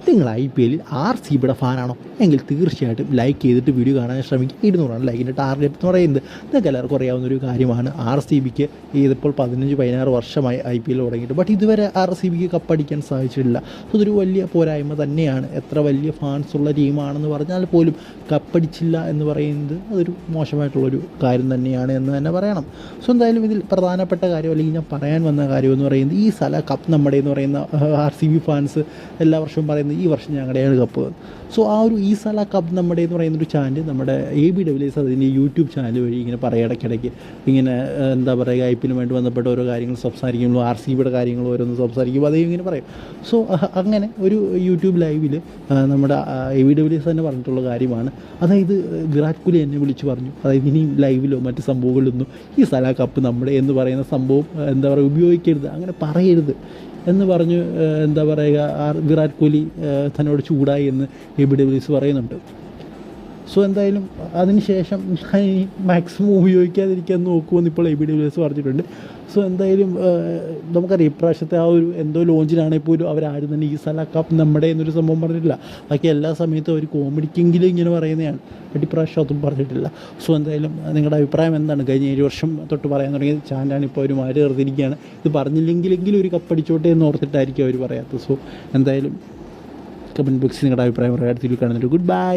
നിങ്ങൾ IPL RCBയുടെ ഫാനാണോ എങ്കിൽ തീർച്ചയായിട്ടും ലൈക്ക് ചെയ്തിട്ട് വീഡിയോ കാണാൻ ശ്രമിക്കുക. 200 ലൈക്കിൻ്റെ ടാർഗറ്റ് എന്ന് പറയുന്നത് നിങ്ങൾക്ക് എല്ലാവർക്കും അറിയാവുന്നൊരു കാര്യമാണ്. RCBക്ക് ഇതിപ്പോൾ 15-16 വർഷമായി IPL തുടങ്ങിയിട്ട്, ബട്ട് ഇതുവരെ RCBക്ക് കപ്പടിക്കാൻ സാധിച്ചിട്ടില്ല. അതൊരു വലിയ പോരായ്മ തന്നെയാണ്. എത്ര വലിയ ഫാൻസുള്ള ടീമാണെന്ന് പറഞ്ഞാൽ പോലും കപ്പടിച്ചില്ല എന്ന് പറയുന്നത് അതൊരു മോശമായിട്ടുള്ളൊരു കാര്യം തന്നെയാണ് എന്ന് തന്നെ പറയണം. സോ എന്തായാലും ഇതിൽ പ്രധാനപ്പെട്ട കാര്യം, അല്ലെങ്കിൽ ഞാൻ പറയാൻ വന്ന കാര്യം എന്ന് പറയുന്നത്, ഈ സല കപ്പ് നമ്മുടെ എന്ന് പറയുന്ന RCB ഫാൻസ് എല്ലാ വർഷവും പറയുന്നത് ഈ വർഷം ഞങ്ങളുടെയാണ് കപ്പ്. സോ ആ ഒരു ഈ സല കപ്പ് നമ്മുടെ എന്ന് പറയുന്നൊരു ചാനൽ നമ്മുടെ ABWS അതിൻ്റെ യൂട്യൂബ് ചാനൽ വഴി ഇങ്ങനെ പറയുക, ഇടയ്ക്കിടയ്ക്ക് ഇങ്ങനെ എന്താ പറയുക, IPL-ലുമായിട്ട് ബന്ധപ്പെട്ട ഓരോ കാര്യങ്ങൾ സംസാരിക്കുമ്പോൾ RCBയുടെ കാര്യങ്ങൾ ഓരോന്ന് സംസാരിക്കുമ്പോൾ അതേ ഇങ്ങനെ പറയും. സോ അങ്ങനെ ഒരു യൂട്യൂബ് ലൈവിൽ നമ്മുടെ ABWS തന്നെ പറഞ്ഞിട്ടുള്ള കാര്യമാണ്. അതായത് വിരാട് കോഹ്ലി എന്നെ വിളിച്ച് പറഞ്ഞു, അതായത് ഇനിയും ലൈവിലോ മറ്റ് സംഭവങ്ങളിലൊന്നും ഈ സല കപ്പ് നമ്മുടെ എന്ന് പറയുന്ന സംഭവം എന്താ പറയുക ഉപയോഗിക്കരുത്, അങ്ങനെ പറയരുത് എന്ന് പറഞ്ഞ് എന്താ പറയുക, വിരാട് കോഹ്ലി തന്നോട് ചൂടായി എന്ന് ABWS പറയുന്നുണ്ട്. സോ എന്തായാലും അതിന് ശേഷം മാക്സിമം ഉപയോഗിക്കാതിരിക്കാൻ നോക്കുമെന്ന് ഇപ്പോൾ ABWS പറഞ്ഞിട്ടുണ്ട്. സോ എന്തായാലും നമുക്കറിയാം ഇപ്രാവശ്യത്തെ ആ ഒരു എന്തോ ലോഞ്ചിനാണെങ്കിൽ പോലും അവരാരും തന്നെ ഈ സല കപ്പ് നമ്മുടെ എന്നൊരു സംഭവം പറഞ്ഞിട്ടില്ല. ബാക്കി എല്ലാ സമയത്തും അവർ കോമഡിക്കെങ്കിലും ഇങ്ങനെ പറയുന്നതാണ്, ബട്ട് ഇപ്രാവശ്യം അതും പറഞ്ഞിട്ടില്ല. സോ എന്തായാലും നിങ്ങളുടെ അഭിപ്രായം എന്താണ്? കഴിഞ്ഞ 7 വർഷം തൊട്ട് പറയാൻ തുടങ്ങിയ ചാനലാണ് ഇപ്പോൾ അവർ മാറി നിർത്തിയിരിക്കുകയാണ്. ഇത് പറഞ്ഞില്ലെങ്കിലും ഒരു കപ്പടിച്ചോട്ടെ എന്ന് ഓർത്തിട്ടായിരിക്കും അവർ പറയാത്തത്. സോ എന്തായാലും കമൻറ്റ് ബോക്സിൽ നിങ്ങളുടെ അഭിപ്രായം പറയാൻ. കാണുന്നുണ്ട്. Good bye.